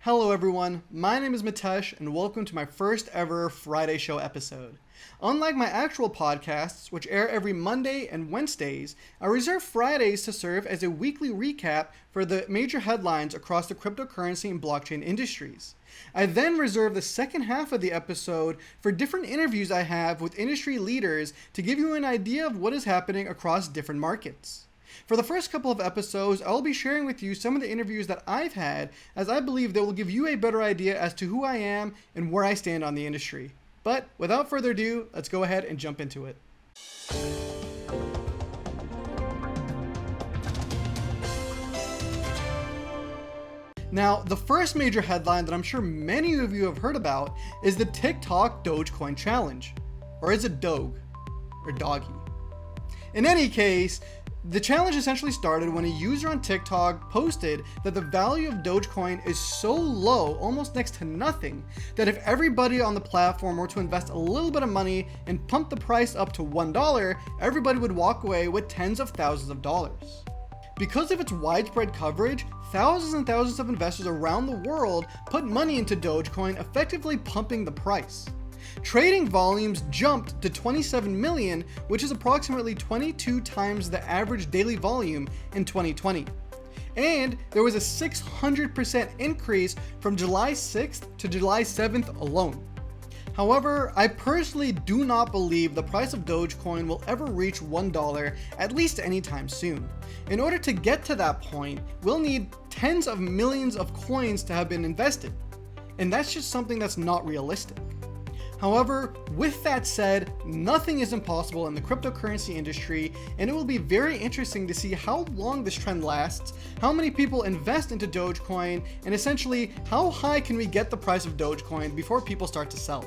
Hello everyone, my name is Mitesh and welcome to my first ever Friday show episode. Unlike my actual podcasts, which air every Monday and Wednesdays, I reserve Fridays to serve as a weekly recap for the major headlines across the cryptocurrency and blockchain industries. I then reserve the second half of the episode for different interviews I have with industry leaders to give you an idea of what is happening across different markets. For the first couple of episodes, I will be sharing with you some of the interviews that I've had, as I believe they will give you a better idea as to who I am and where I stand on the industry. But without further ado, let's go ahead and jump into it. Now, the first major headline that I'm sure many of you have heard about is the TikTok Dogecoin challenge. Or is it Doge? Or Doggy? In any case, the challenge essentially started when a user on TikTok posted that the value of Dogecoin is so low, almost next to nothing, that if everybody on the platform were to invest a little bit of money and pump the price up to $1, everybody would walk away with tens of thousands of dollars. Because of its widespread coverage, thousands and thousands of investors around the world put money into Dogecoin, effectively pumping the price. Trading volumes jumped to 27 million, which is approximately 22 times the average daily volume in 2020. And there was a 600% increase from July 6th to July 7th alone. However, I personally do not believe the price of Dogecoin will ever reach $1, at least anytime soon. In order to get to that point, we'll need tens of millions of coins to have been invested. And that's just something that's not realistic. However, with that said, nothing is impossible in the cryptocurrency industry, and it will be very interesting to see how long this trend lasts, how many people invest into Dogecoin, and essentially how high can we get the price of Dogecoin before people start to sell.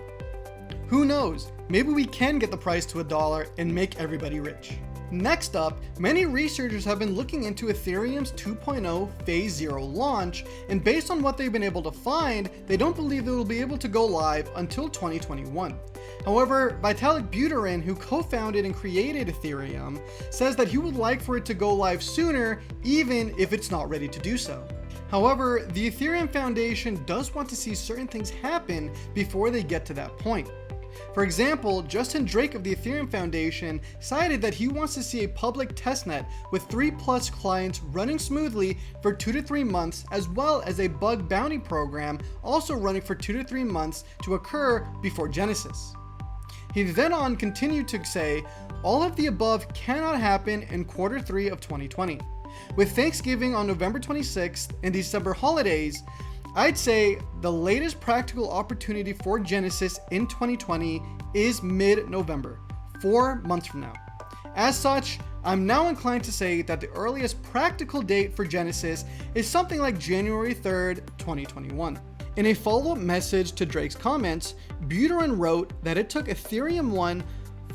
Who knows, maybe we can get the price to $1 and make everybody rich. Next up, many researchers have been looking into Ethereum's 2.0 Phase 0 launch, and based on what they've been able to find, they don't believe it will be able to go live until 2021. However, Vitalik Buterin, who co-founded and created Ethereum, says that he would like for it to go live sooner, even if it's not ready to do so. However, the Ethereum Foundation does want to see certain things happen before they get to that point. For example, Justin Drake of the Ethereum Foundation cited that he wants to see a public testnet with 3+ clients running smoothly for 2 to 3 months, as well as a bug bounty program also running for 2 to 3 months to occur before Genesis. He then on continued to say, all of the above cannot happen in Q3 of 2020. With Thanksgiving on November 26th and December holidays, I'd say the latest practical opportunity for Genesis in 2020 is mid-November, 4 months from now. As such, I'm now inclined to say that the earliest practical date for Genesis is something like January 3rd, 2021. In a follow-up message to Drake's comments, Buterin wrote that it took Ethereum 1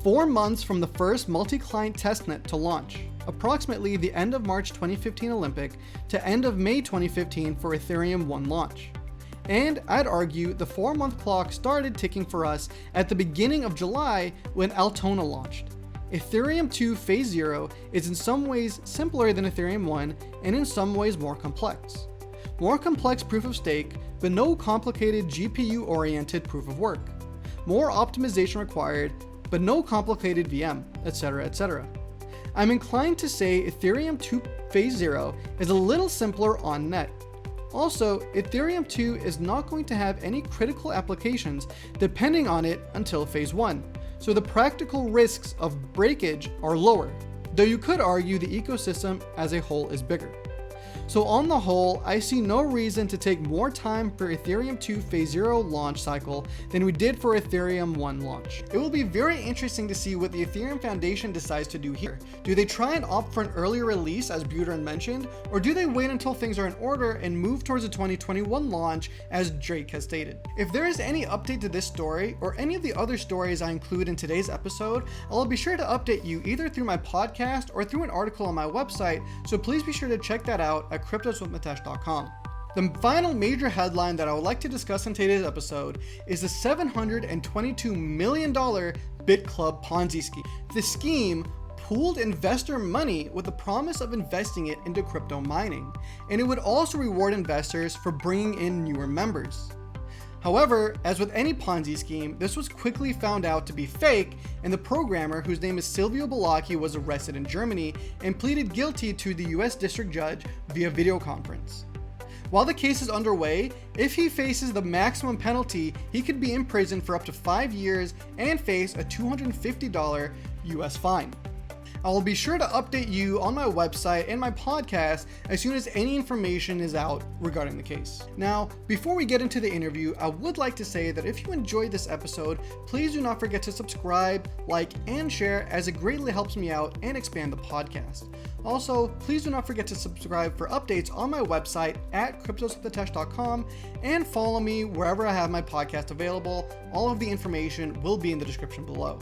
4 months from the first multi-client testnet to launch, approximately the end of March 2015 Olympic to end of May 2015 for Ethereum 1 launch. And I'd argue the 4-month clock started ticking for us at the beginning of July when Altona launched. Ethereum 2 Phase 0 is in some ways simpler than Ethereum 1 and in some ways more complex. More complex proof of stake, but no complicated GPU-oriented proof of work. More optimization required, but no complicated VM, etc., etc. I'm inclined to say Ethereum 2 Phase 0 is a little simpler on net. Also, Ethereum 2 is not going to have any critical applications depending on it until Phase 1, so the practical risks of breakage are lower, though you could argue the ecosystem as a whole is bigger. So on the whole, I see no reason to take more time for Ethereum 2 Phase 0 launch cycle than we did for Ethereum 1 launch. It will be very interesting to see what the Ethereum Foundation decides to do here. Do they try and opt for an earlier release as Buterin mentioned, or do they wait until things are in order and move towards a 2021 launch as Drake has stated? If there is any update to this story or any of the other stories I include in today's episode, I'll be sure to update you either through my podcast or through an article on my website, so please be sure to check that out at cryptoswithmitesh.com. The final major headline that I would like to discuss in today's episode is the $722 million BitClub Ponzi scheme. The scheme pooled investor money with the promise of investing it into crypto mining, and it would also reward investors for bringing in newer members. However, as with any Ponzi scheme, this was quickly found out to be fake, and the programmer, whose name is Silvio Bolacchi, was arrested in Germany and pleaded guilty to the US district judge via video conference. While the case is underway, if he faces the maximum penalty, he could be imprisoned for up to 5 years and face a $250 US fine. I will be sure to update you on my website and my podcast as soon as any information is out regarding the case. Now, before we get into the interview, I would like to say that if you enjoyed this episode, please do not forget to subscribe, like, and share, as it greatly helps me out and expand the podcast. Also, please do not forget to subscribe for updates on my website at cryptoswithmitesh.com and follow me wherever I have my podcast available. All of the information will be in the description below.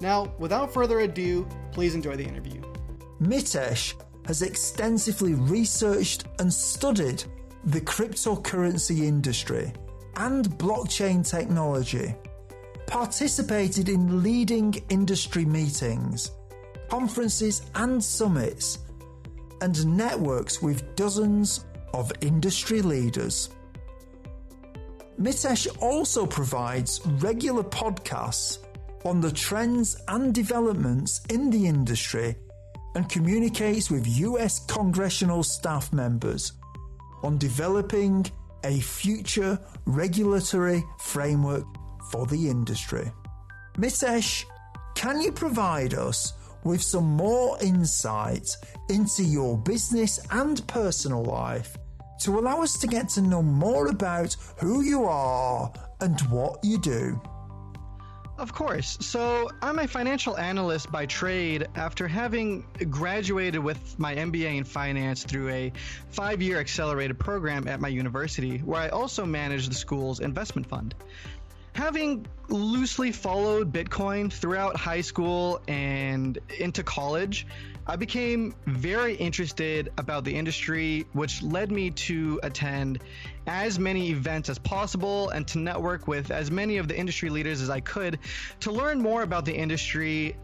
Now, without further ado, please enjoy the interview. Mitesh has extensively researched and studied the cryptocurrency industry and blockchain technology, participated in leading industry meetings, conferences and summits, and networks with dozens of industry leaders. Mitesh also provides regular podcasts on the trends and developments in the industry and communicates with US congressional staff members on developing a future regulatory framework for the industry. Mitesh, can you provide us with some more insight into your business and personal life to allow us to get to know more about who you are and what you do? Of course. So I'm a financial analyst by trade after having graduated with my MBA in finance through a 5-year accelerated program at my university, where I also manage the school's investment fund. Having loosely followed Bitcoin throughout high school and into college, I became very interested about the industry, which led me to attend as many events as possible and to network with as many of the industry leaders as I could to learn more about the industry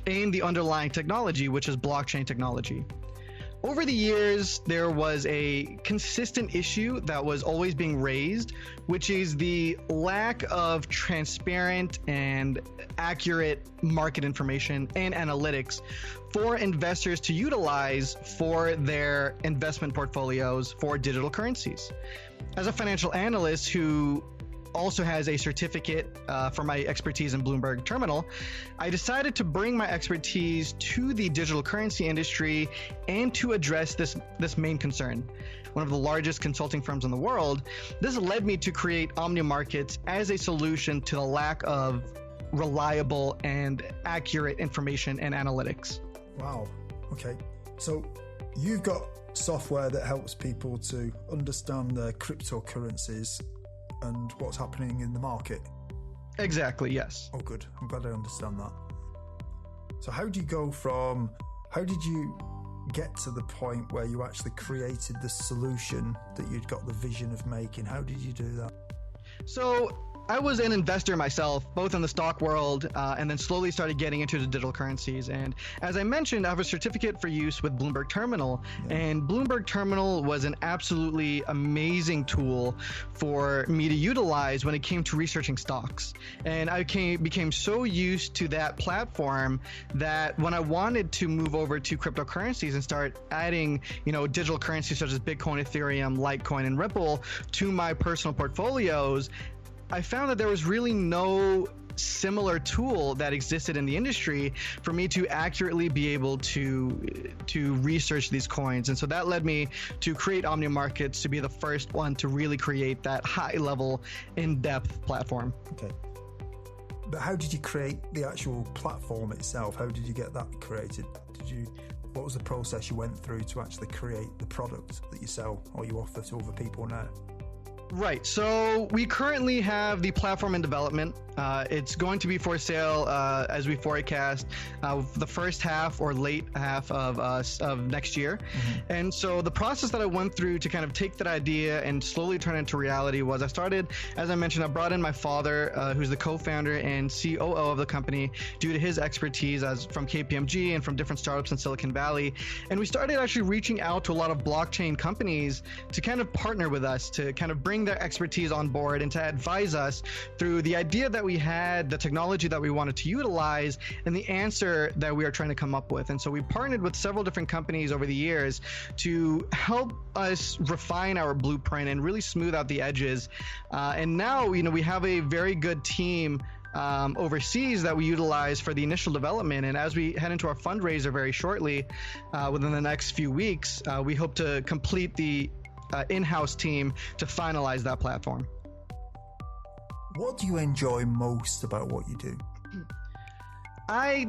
and the underlying technology, which is blockchain technology. Over the years, there was a consistent issue that was always being raised, which is the lack of transparent and accurate market information and analytics for investors to utilize for their investment portfolios for digital currencies. As a financial analyst who also has a certificate for my expertise in Bloomberg Terminal, I decided to bring my expertise to the digital currency industry and to address this main concern. One of the largest consulting firms in the world, this led me to create Omnia Markets as a solution to the lack of reliable and accurate information and analytics. Wow. Okay. So you've got software that helps people to understand their cryptocurrencies and what's happening in the market. Exactly, yes. Oh, good. I'm glad I understand that. So how did you get to the point where you actually created the solution that you'd got the vision of making? How did you do that? So I was an investor myself, both in the stock world and then slowly started getting into the digital currencies. And as I mentioned, I have a certificate for use with Bloomberg Terminal. Yeah. And Bloomberg Terminal was an absolutely amazing tool for me to utilize when it came to researching stocks. And I became so used to that platform that when I wanted to move over to cryptocurrencies and start adding, digital currencies such as Bitcoin, Ethereum, Litecoin, and Ripple to my personal portfolios, I found that there was really no similar tool that existed in the industry for me to accurately be able to research these coins. And so that led me to create Omnia Markets to be the first one to really create that high level, in-depth platform. Okay. But how did you create the actual platform itself? How did you get that created? What was the process you went through to actually create the product that you sell or you offer to other people now? Right. So we currently have the platform in development. It's going to be for sale as we forecast the first half or late half of next year. And so the process that I went through to kind of take that idea and slowly turn it into reality was I started, as I mentioned, I brought in my father, who's the co-founder and COO of the company, due to his expertise as from KPMG and from different startups in Silicon Valley. And we started actually reaching out to a lot of blockchain companies to kind of partner with us, to kind of bring their expertise on board and to advise us through the idea that we had, the technology that we wanted to utilize, and the answer that we are trying to come up with. And so we partnered with several different companies over the years to help us refine our blueprint and really smooth out the edges. And now, we have a very good team overseas that we utilize for the initial development. And as we head into our fundraiser very shortly, within the next few weeks, we hope to complete the in-house team to finalize that platform. What do you enjoy most about what you do? I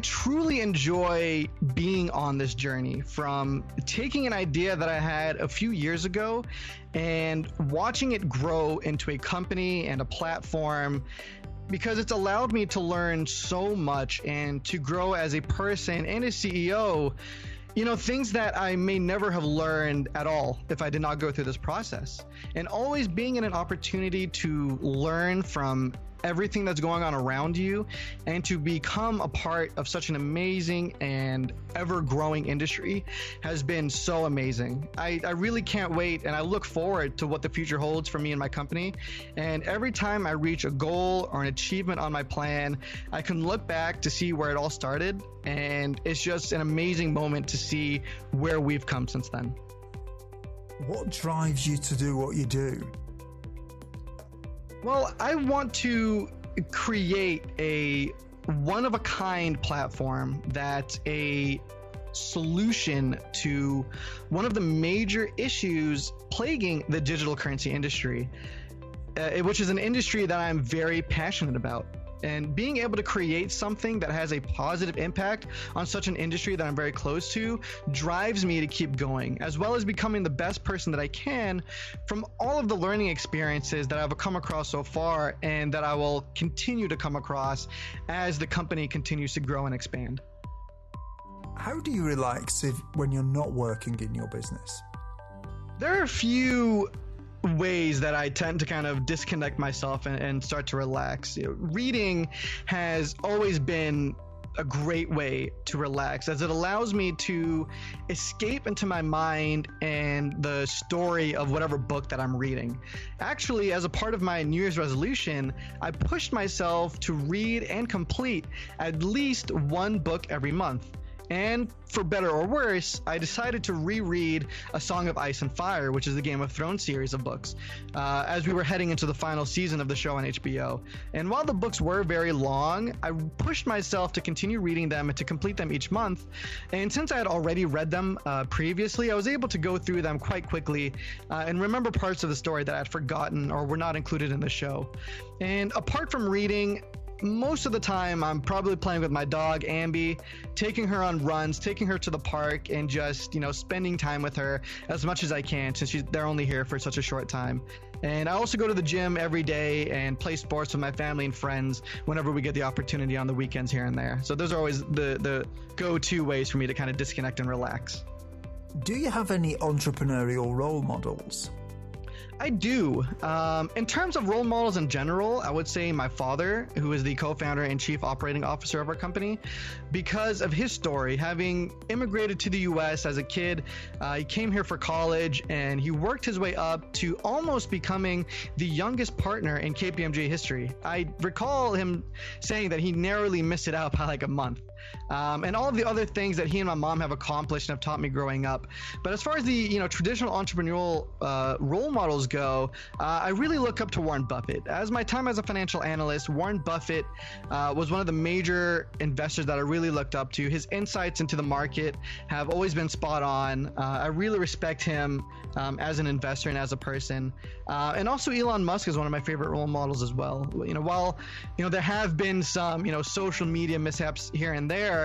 truly enjoy being on this journey, from taking an idea that I had a few years ago and watching it grow into a company and a platform, because it's allowed me to learn so much and to grow as a person and a CEO. Things that I may never have learned at all if I did not go through this process. And always being in an opportunity to learn from everything that's going on around you and to become a part of such an amazing and ever-growing industry has been so amazing. I really can't wait, and I look forward to what the future holds for me and my company. And every time I reach a goal or an achievement on my plan, I can look back to see where it all started, and it's just an amazing moment to see where we've come since then. What drives you to do what you do? Well, I want to create a one-of-a-kind platform that's a solution to one of the major issues plaguing the digital currency industry, which is an industry that I'm very passionate about. And being able to create something that has a positive impact on such an industry that I'm very close to drives me to keep going, as well as becoming the best person that I can from all of the learning experiences that I've come across so far and that I will continue to come across as the company continues to grow and expand. How do you relax when you're not working in your business? There are a few ways that I tend to kind of disconnect myself and start to relax. Reading has always been a great way to relax, as it allows me to escape into my mind and the story of whatever book that I'm reading. Actually, as a part of my New Year's resolution, I pushed myself to read and complete at least one book every month. And for better or worse, I decided to reread A Song of Ice and Fire, which is the Game of Thrones series of books, as we were heading into the final season of the show on HBO. And while the books were very long, I pushed myself to continue reading them and to complete them each month. And since I had already read them previously, I was able to go through them quite quickly and remember parts of the story that I'd forgotten or were not included in the show. And apart from reading, most of the time I'm probably playing with my dog Ambi, taking her on runs, taking her to the park, and just spending time with her as much as I can, since they're only here for such a short time. And I also go to the gym every day and play sports with my family and friends whenever we get the opportunity on the weekends here and there. So those are always the go-to ways for me to kind of disconnect and relax. Do you have any entrepreneurial role models? I do. In terms of role models in general, I would say my father, who is the co-founder and chief operating officer of our company, because of his story. Having immigrated to the US as a kid, he came here for college and he worked his way up to almost becoming the youngest partner in KPMG history. I recall him saying that he narrowly missed it out by like a month. And all of the other things that he and my mom have accomplished and have taught me growing up. But as far as the traditional entrepreneurial role models go, I really look up to Warren Buffett. As my time as a financial analyst, Warren Buffett was one of the major investors that I really looked up to. His insights into the market have always been spot on. I really respect him as an investor and as a person. And also Elon Musk is one of my favorite role models as well. While there have been some social media mishaps here and there,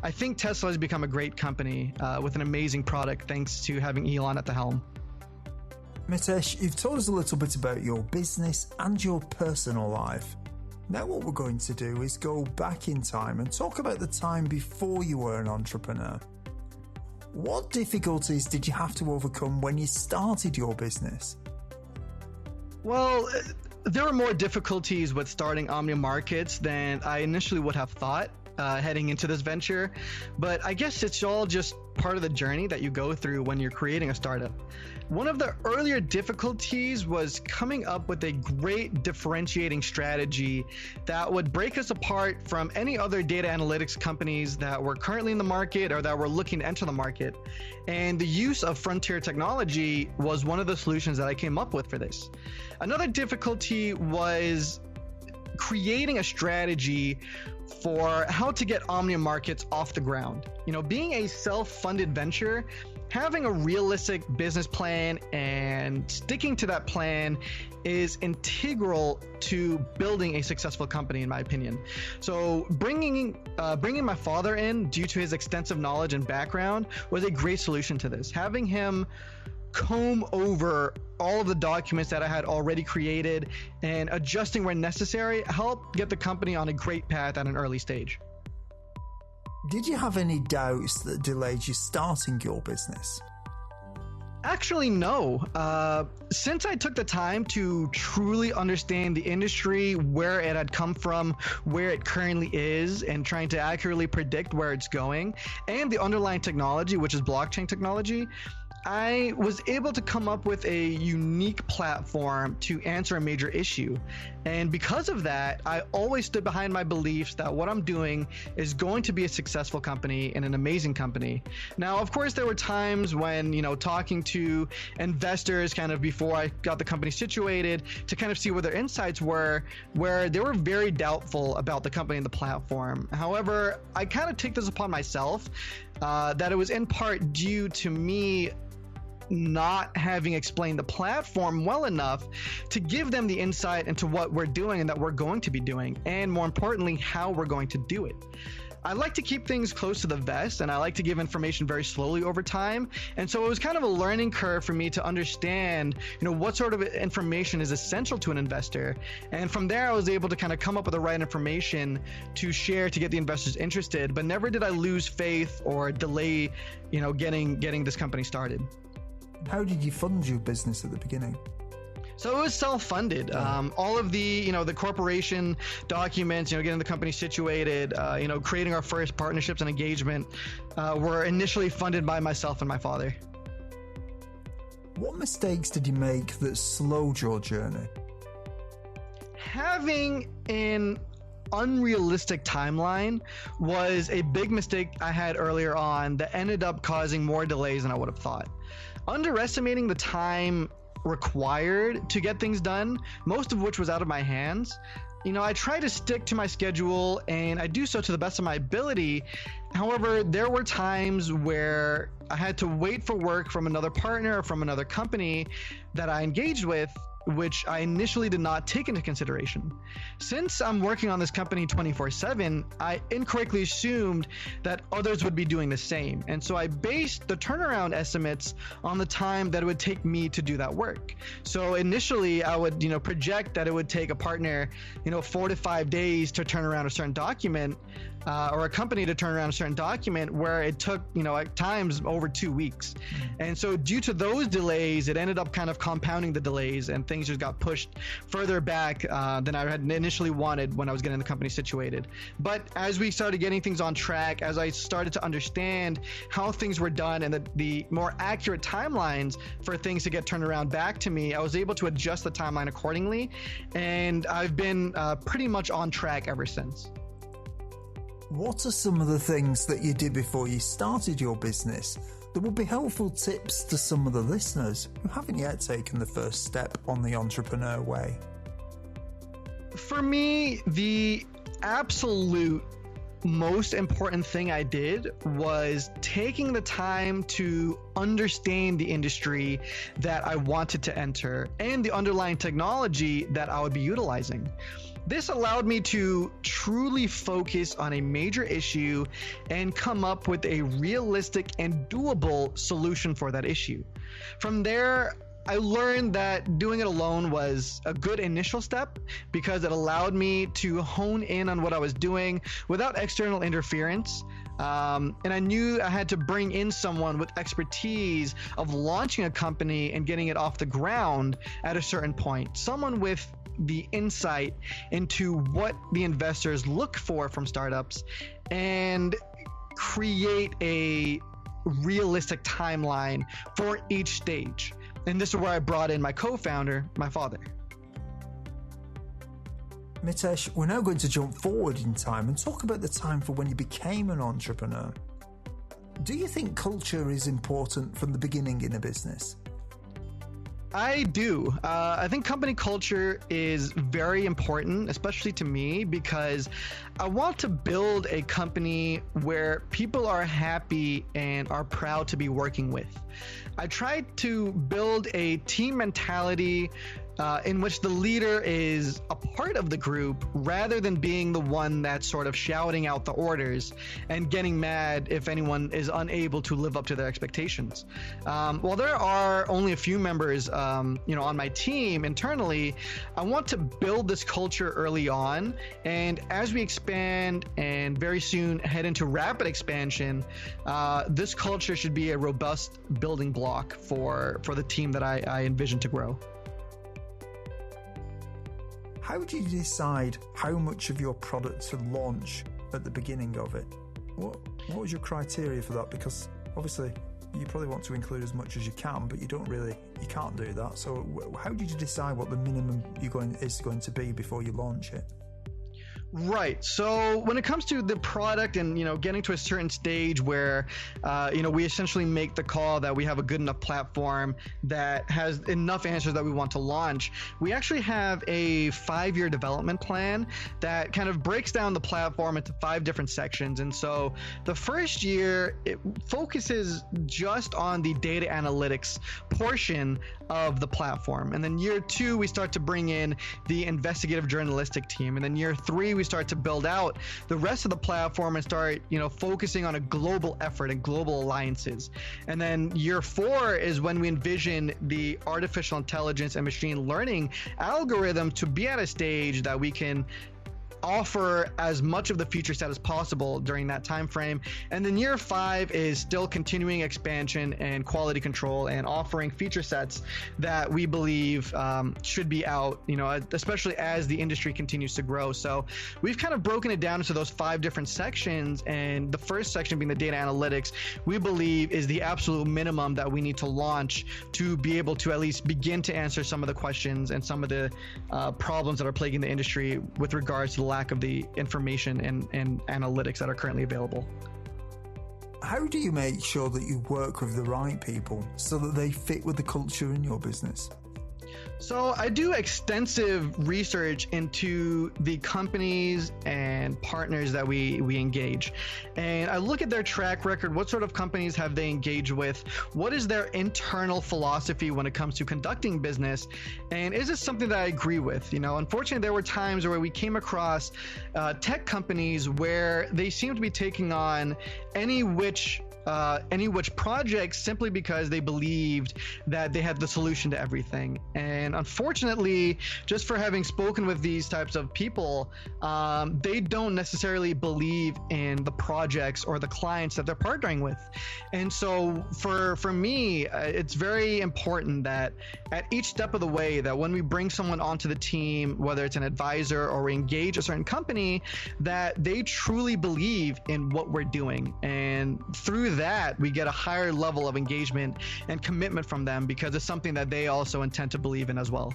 I think Tesla has become a great company with an amazing product thanks to having Elon at the helm. Mitesh, you've told us a little bit about your business and your personal life. Now what we're going to do is go back in time and talk about the time before you were an entrepreneur. What difficulties did you have to overcome when you started your business? Well, there were more difficulties with starting Omnia Markets than I initially would have thought heading into this venture, but I guess it's all just part of the journey that you go through when you're creating a startup. One of the earlier difficulties was coming up with a great differentiating strategy that would break us apart from any other data analytics companies that were currently in the market or that were looking to enter the market. And the use of frontier technology was one of the solutions that I came up with for this. Another difficulty was creating a strategy for how to get Omnia Markets off the ground. You know, being a self-funded venture, having a realistic business plan and sticking to that plan is integral to building a successful company, in my opinion. So bringing my father in, due to his extensive knowledge and background, was a great solution to this. Having him comb over all of the documents that I had already created and adjusting where necessary helped get the company on a great path at an early stage. Did you have any doubts that delayed you starting your business? Actually, no. Since I took the time to truly understand the industry, where it had come from, where it currently is, and trying to accurately predict where it's going, and the underlying technology, which is blockchain technology, I was able to come up with a unique platform to answer a major issue. And because of that, I always stood behind my beliefs that what I'm doing is going to be a successful company and an amazing company. Now, of course, there were times when, talking to investors kind of before I got the company situated to kind of see what their insights were, where they were very doubtful about the company and the platform. However, I kind of take this upon myself that it was in part due to me not having explained the platform well enough to give them the insight into what we're doing and that we're going to be doing, and more importantly, how we're going to do it. I like to keep things close to the vest, and I like to give information very slowly over time. And so it was kind of a learning curve for me to understand, what sort of information is essential to an investor. And from there, I was able to kind of come up with the right information to share to get the investors interested. But never did I lose faith or delay, getting this company started. How did you fund your business at the beginning? So it was self-funded. All of the, the corporation documents, getting the company situated, creating our first partnerships and engagement were initially funded by myself and my father. What mistakes did you make that slowed your journey? Having an unrealistic timeline was a big mistake I had earlier on that ended up causing more delays than I would have thought. Underestimating the time required to get things done, most of which was out of my hands. I try to stick to my schedule and I do so to the best of my ability. However, there were times where I had to wait for work from another partner or from another company that I engaged with, which I initially did not take into consideration. Since I'm working on this company 24/7, I incorrectly assumed that others would be doing the same. And so I based the turnaround estimates on the time that it would take me to do that work. So initially I would, project that it would take a partner, 4 to 5 days to turn around a certain document, or a company to turn around a certain document, where it took, at times over 2 weeks. And so due to those delays, it ended up kind of compounding the delays, and things just got pushed further back than I had initially wanted when I was getting the company situated. But as we started getting things on track, as I started to understand how things were done and the more accurate timelines for things to get turned around back to me, I was able to adjust the timeline accordingly. And I've been pretty much on track ever since. What are some of the things that you did before you started your business that would be helpful tips to some of the listeners who haven't yet taken the first step on the entrepreneur way? For me, the absolute most important thing I did was taking the time to understand the industry that I wanted to enter and the underlying technology that I would be utilizing. This allowed me to truly focus on a major issue and come up with a realistic and doable solution for that issue. From there, I learned that doing it alone was a good initial step because it allowed me to hone in on what I was doing without external interference. And I knew I had to bring in someone with expertise of launching a company and getting it off the ground at a certain point. Someone with the insight into what the investors look for from startups and create a realistic timeline for each stage. And this is where I brought in my co-founder, my father. Mitesh, we're now going to jump forward in time and talk about the time for when you became an entrepreneur. Do you think culture is important from the beginning in a business? I do. I think company culture is very important, especially to me, because I want to build a company where people are happy and are proud to be working with. I try to build a team mentality in which the leader is a part of the group rather than being the one that's sort of shouting out the orders and getting mad if anyone is unable to live up to their expectations. While there are only a few members, on my team internally, I want to build this culture early on, and as we expand and very soon head into rapid expansion, this culture should be a robust building block for the team that I envision to grow. How do you decide how much of your product to launch at the beginning of it? What was your criteria for that? Because obviously you probably want to include as much as you can, but you can't do that. So how did you decide what the minimum is going to be before you launch it? Right. So when it comes to the product and, getting to a certain stage where, we essentially make the call that we have a good enough platform that has enough answers that we want to launch, we actually have a 5-year development plan that kind of breaks down the platform into 5 different sections. And so the first year, it focuses just on the data analytics portion of the platform. And then year 2, we start to bring in the investigative journalistic team. And then year 3, we start to build out the rest of the platform and start, focusing on a global effort and global alliances. And then year 4 is when we envision the artificial intelligence and machine learning algorithm to be at a stage that we can offer as much of the feature set as possible during that time frame. And then year 5 is still continuing expansion and quality control and offering feature sets that we believe should be out, especially as the industry continues to grow. So we've kind of broken it down into those 5 different sections, and the first section being the data analytics, we believe is the absolute minimum that we need to launch to be able to at least begin to answer some of the questions and some of the problems that are plaguing the industry with regards to the lack of the information and analytics that are currently available. How do you make sure that you work with the right people so that they fit with the culture in your business? So I do extensive research into the companies and partners that we engage. And I look at their track record. What sort of companies have they engaged with? What is their internal philosophy when it comes to conducting business? And is this something that I agree with? Unfortunately, there were times where we came across tech companies where they seem to be taking on any which project simply because they believed that they had the solution to everything. And unfortunately, just for having spoken with these types of people, they don't necessarily believe in the projects or the clients that they're partnering with. And so for me, it's very important that at each step of the way, that when we bring someone onto the team, whether it's an advisor or we engage a certain company, that they truly believe in what we're doing. And through that, we get a higher level of engagement and commitment from them because it's something that they also intend to believe in as well.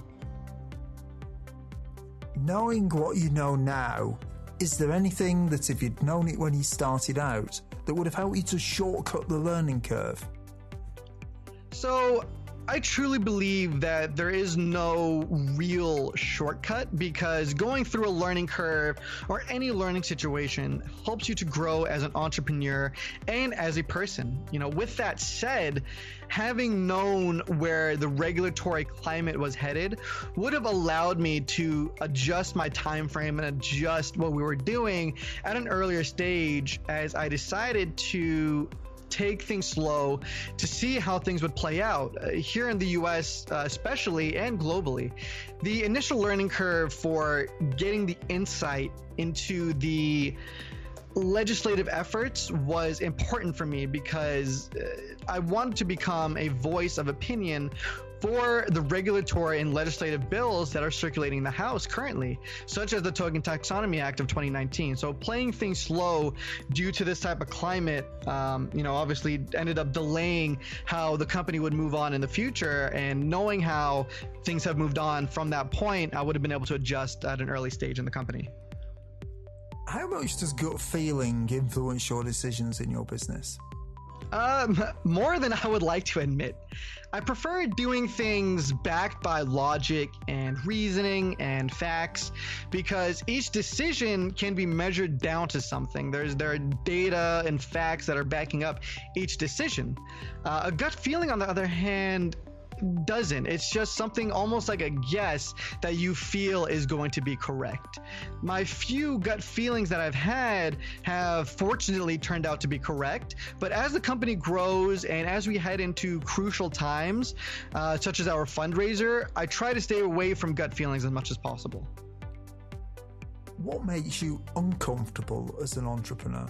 Knowing what you know now, is there anything that if you'd known it when you started out that would have helped you to shortcut the learning curve? So I truly believe that there is no real shortcut because going through a learning curve or any learning situation helps you to grow as an entrepreneur and as a person. With that said, having known where the regulatory climate was headed would have allowed me to adjust my time frame and adjust what we were doing at an earlier stage as I decided to take things slow to see how things would play out. Here in the US, especially, and globally, the initial learning curve for getting the insight into the legislative efforts was important for me because I wanted to become a voice of opinion for the regulatory and legislative bills that are circulating in the House currently, such as the Token Taxonomy Act of 2019. So playing things slow due to this type of climate, obviously ended up delaying how the company would move on in the future. And knowing how things have moved on from that point, I would have been able to adjust at an early stage in the company. How much does gut feeling influence your decisions in your business? More than I would like to admit. I prefer doing things backed by logic and reasoning and facts because each decision can be measured down to something. There are data and facts that are backing up each decision. A gut feeling, on the other hand, doesn't. It's just something almost like a guess that you feel is going to be correct. My few gut feelings that I've had have fortunately turned out to be correct, but as the company grows and as we head into crucial times, such as our fundraiser, I try to stay away from gut feelings as much as possible. What makes you uncomfortable as an entrepreneur?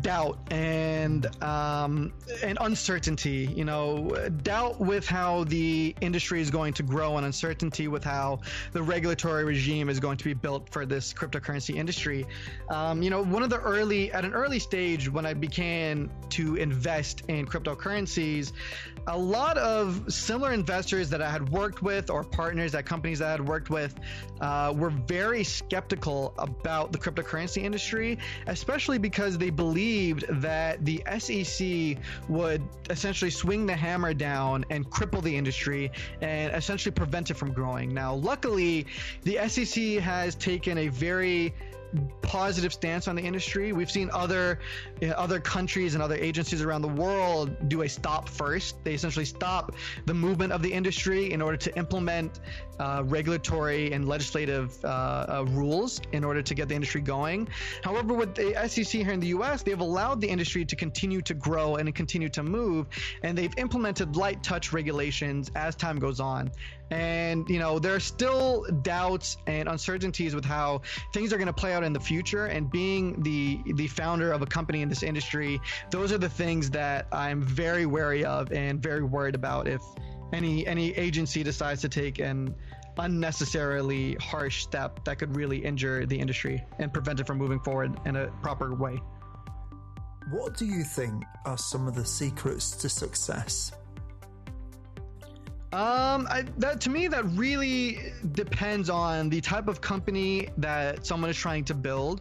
Doubt and uncertainty. Doubt with how the industry is going to grow, and uncertainty with how the regulatory regime is going to be built for this cryptocurrency industry. At an early stage when I began to invest in cryptocurrencies, a lot of similar investors that I had worked with or partners at companies that I had worked with were very skeptical about the cryptocurrency industry, especially because they believed that the SEC would essentially swing the hammer down and cripple the industry and essentially prevent it from growing. Now, luckily, the SEC has taken a very positive stance on the industry. We've seen other countries and other agencies around the world do a stop first. They essentially stop the movement of the industry in order to implement regulatory and legislative rules in order to get the industry going. However, with the SEC here in the US, they've allowed the industry to continue to grow and continue to move, and they've implemented light touch regulations as time goes on. And there are still doubts and uncertainties with how things are going to play out in the future. And being the founder of a company in this industry, those are the things that I'm very wary of and very worried about if any agency decides to take an unnecessarily harsh step that could really injure the industry and prevent it from moving forward in a proper way. What do you think are some of the secrets to success? To me, that really depends on the type of company that someone is trying to build.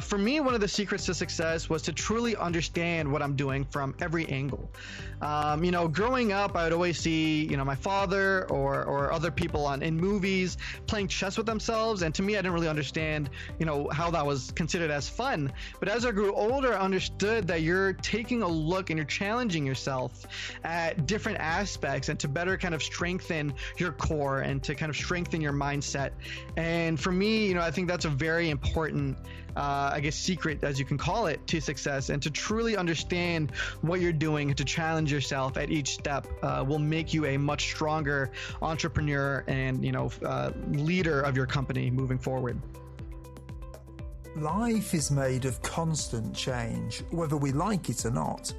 For me, one of the secrets to success was to truly understand what I'm doing from every angle. Growing up, I would always see, my father or other people in movies playing chess with themselves. And to me, I didn't really understand, how that was considered as fun. But as I grew older, I understood that you're taking a look and you're challenging yourself at different aspects and to better kind of strengthen your core and to kind of strengthen your mindset. And for me, I think that's a very important secret, as you can call it, to success. And to truly understand what you're doing and to challenge yourself at each step will make you a much stronger entrepreneur and leader of your company moving forward. Life is made of constant change, whether we like it or not.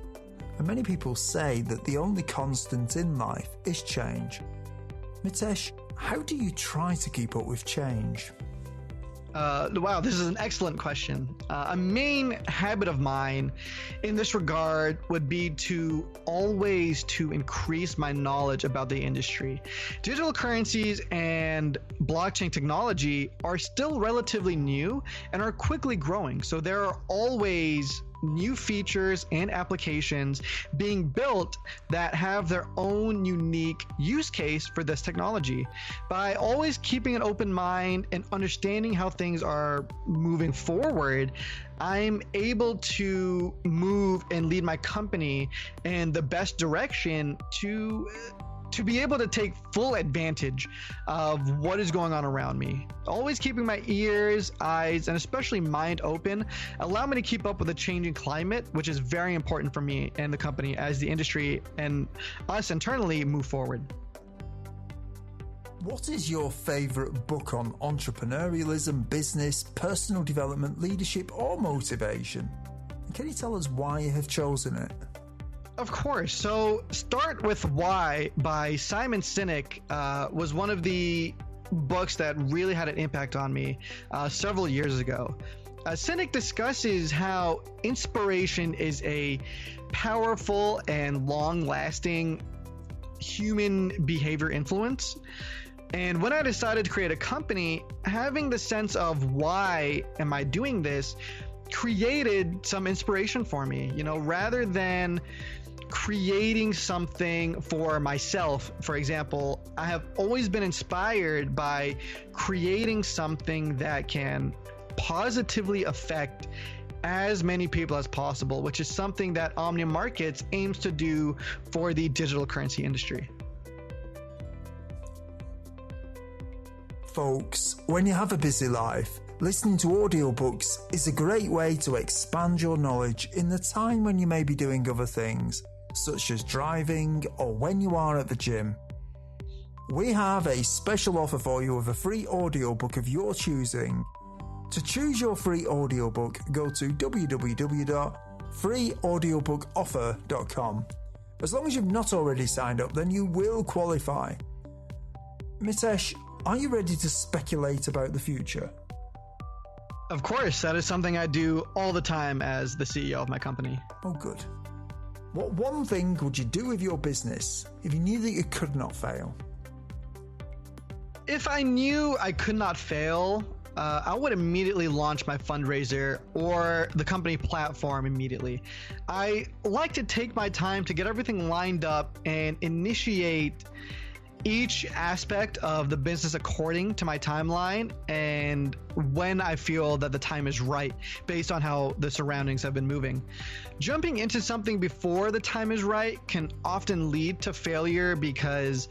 And many people say that the only constant in life is change. Mitesh, how do you try to keep up with change? Wow, this is an excellent question. A main habit of mine in this regard would be to always to increase my knowledge about the industry. Digital currencies and blockchain technology are still relatively new and are quickly growing. So there are always new features and applications being built that have their own unique use case for this technology. By always keeping an open mind and understanding how things are moving forward, I'm able to move and lead my company in the best direction to to be able to take full advantage of what is going on around me. Always keeping my ears, eyes, and especially mind open allow me to keep up with the changing climate, which is very important for me and the company as the industry and us internally move forward. What is your favourite book on entrepreneurialism, business, personal development, leadership, or motivation? And can you tell us why you have chosen it? Of course. So start with Why by Simon Sinek was one of the books that really had an impact on me several years ago. Sinek discusses how inspiration is a powerful and long-lasting human behavior influence. And when I decided to create a company, having the sense of why am I doing this created some inspiration for me, rather than creating something for myself. For example, I have always been inspired by creating something that can positively affect as many people as possible, which is something that Omnium Markets aims to do for the digital currency industry. Folks, when you have a busy life, listening to audiobooks is a great way to expand your knowledge in the time when you may be doing other things, such as driving or when you are at the gym. We have a special offer for you of a free audiobook of your choosing. To choose your free audiobook, go to www.freeaudiobookoffer.com. As long as you've not already signed up, then you will qualify. Mitesh, are you ready to speculate about the future? Of course, that is something I do all the time as the CEO of my company. Oh, good. What one thing would you do with your business if you knew that you could not fail? If I knew I could not fail, I would immediately launch my fundraiser or the company platform immediately. I like to take my time to get everything lined up and initiate each aspect of the business according to my timeline and when I feel that the time is right based on how the surroundings have been moving. Jumping into something before the time is right can often lead to failure because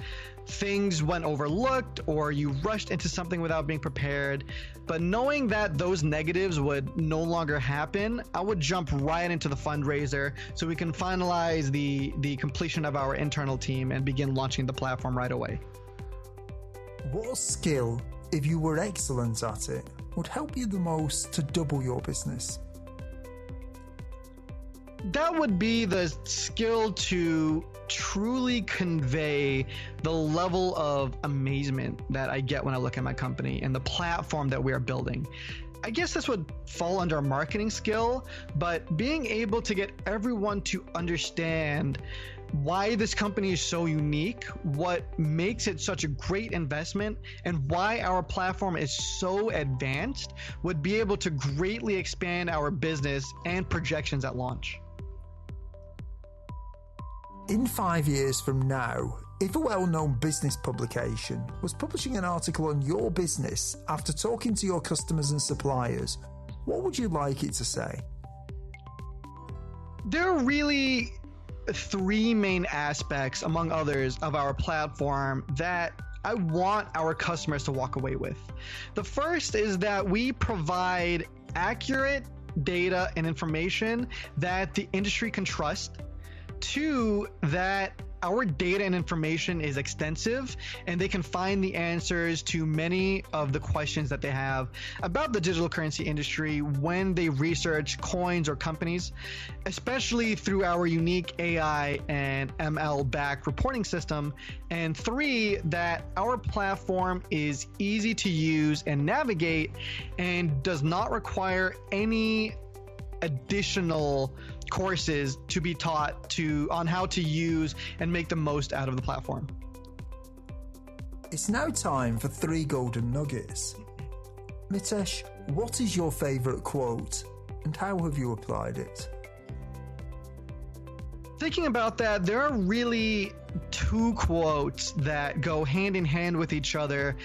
things went overlooked or you rushed into something without being prepared. But knowing that those negatives would no longer happen, I would jump right into the fundraiser so we can finalize the completion of our internal team and begin launching the platform right away. What skill, if you were excellent at it, would help you the most to double your business? That would be the skill to truly convey the level of amazement that I get when I look at my company and the platform that we are building. I guess this would fall under a marketing skill, but being able to get everyone to understand why this company is so unique, what makes it such a great investment, and why our platform is so advanced would be able to greatly expand our business and projections at launch. In 5 years from now, if a well-known business publication was publishing an article on your business after talking to your customers and suppliers, what would you like it to say? There are really three main aspects, among others, of our platform that I want our customers to walk away with. The first is that we provide accurate data and information that the industry can trust. Two, that our data and information is extensive and they can find the answers to many of the questions that they have about the digital currency industry when they research coins or companies, especially through our unique AI and ML-backed reporting system. And three, that our platform is easy to use and navigate and does not require any additional courses to be taught on how to use and make the most out of the platform. It's now time for 3 golden nuggets. Mitesh, what is your favourite quote and how have you applied it? Thinking about that, there are really two quotes that go hand in hand with each other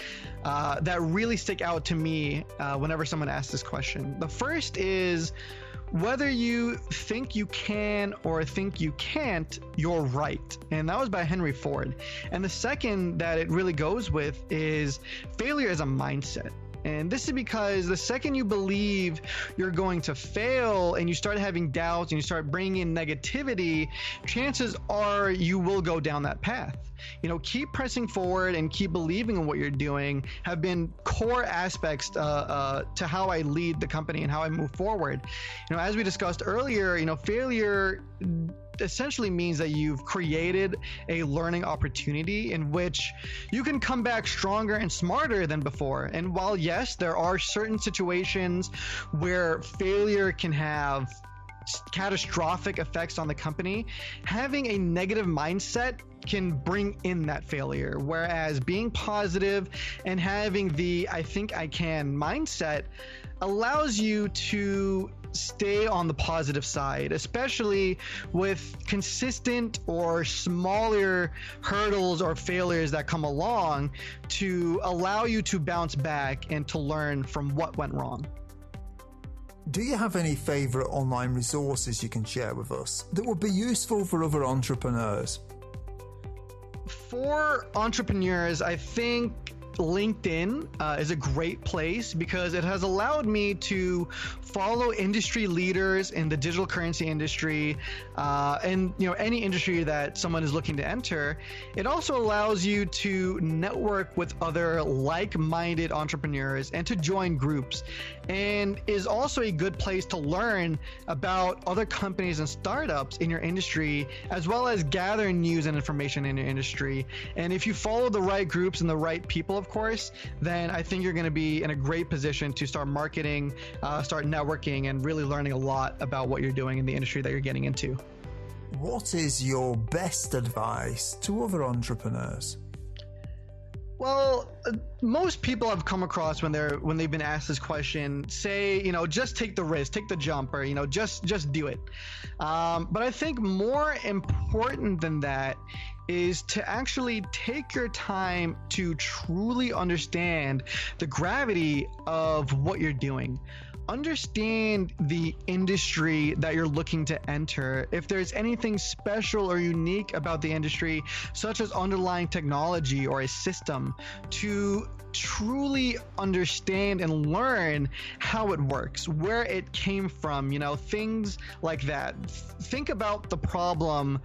that really stick out to me whenever someone asks this question. The first is, whether you think you can or think you can't, you're right. And that was by Henry Ford. And the second that it really goes with is, failure is a mindset. And this is because the second you believe you're going to fail and you start having doubts and you start bringing in negativity, chances are you will go down that path. Keep pressing forward and keep believing in what you're doing have been core aspects to how I lead the company and how I move forward. As we discussed earlier, failure essentially means that you've created a learning opportunity in which you can come back stronger and smarter than before. And while yes, there are certain situations where failure can have catastrophic effects on the company, having a negative mindset can bring in that failure. Whereas being positive and having the I think I can mindset allows you to stay on the positive side, especially with consistent or smaller hurdles or failures that come along, to allow you to bounce back and to learn from what went wrong. Do you have any favourite online resources you can share with us that would be useful for other entrepreneurs? For entrepreneurs, I think LinkedIn is a great place because it has allowed me to follow industry leaders in the digital currency industry and any industry that someone is looking to enter. It also allows you to network with other like-minded entrepreneurs and to join groups, and is also a good place to learn about other companies and startups in your industry, as well as gather news and information in your industry. And if you follow the right groups and the right people, of course, then I think you're going to be in a great position to start marketing, start networking, and really learning a lot about what you're doing in the industry that you're getting into. What is your best advice to other entrepreneurs? Well, most people I've come across when they've been asked this question say, just take the risk, take the jump, or just do it. But I think more important than that is to actually take your time to truly understand the gravity of what you're doing. Understand the industry that you're looking to enter. If there's anything special or unique about the industry, such as underlying technology or a system, to truly understand and learn how it works, where it came from, things like that. Think about the problem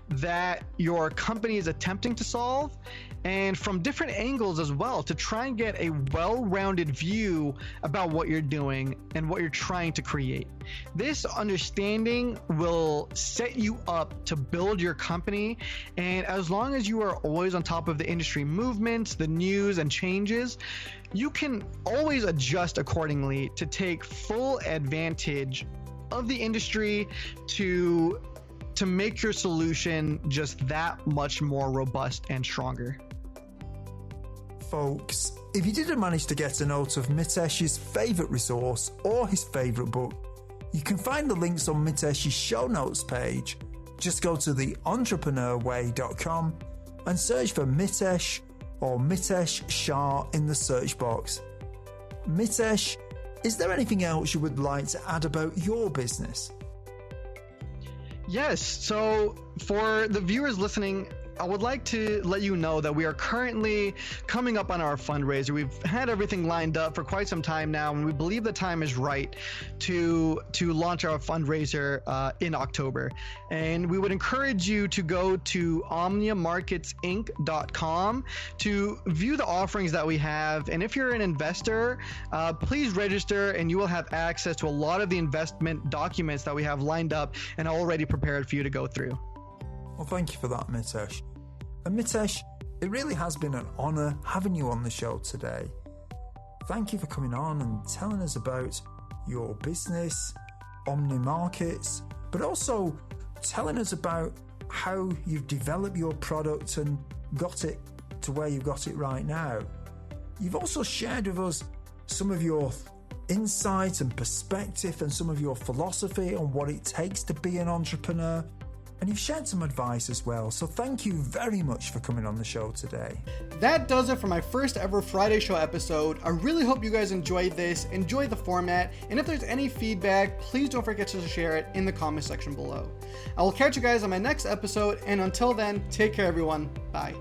that your company is attempting to solve, and from different angles as well, to try and get a well-rounded view about what you're doing and what you're trying to create. This understanding will set you up to build your company, and as long as you are always on top of the industry movements, the news and changes, you can always adjust accordingly to take full advantage of the industry to make your solution just that much more robust and stronger. Folks, if you didn't manage to get a note of Mitesh's favourite resource or his favourite book, you can find the links on Mitesh's show notes page. Just go to theentrepreneurway.com and search for Mitesh or Mitesh Shah in the search box. Mitesh, is there anything else you would like to add about your business? Yes. So for the viewers listening, I would like to let you know that we are currently coming up on our fundraiser. We've had everything lined up for quite some time now, and we believe the time is right to launch our fundraiser in October. And we would encourage you to go to omniamarketsinc.com to view the offerings that we have. And if you're an investor, please register, and you will have access to a lot of the investment documents that we have lined up and already prepared for you to go through. Well, thank you for that, Mitesh. And Mitesh, it really has been an honour having you on the show today. Thank you for coming on and telling us about your business, Omni Markets, but also telling us about how you've developed your product and got it to where you've got it right now. You've also shared with us some of your insight and perspective and some of your philosophy on what it takes to be an entrepreneur. And you've shared some advice as well, so thank you very much for coming on the show today. That does it for my first ever Friday show episode. I really hope you guys enjoyed this, enjoyed the format, and if there's any feedback, please don't forget to share it in the comment section below. I will catch you guys on my next episode, and until then, take care everyone. Bye.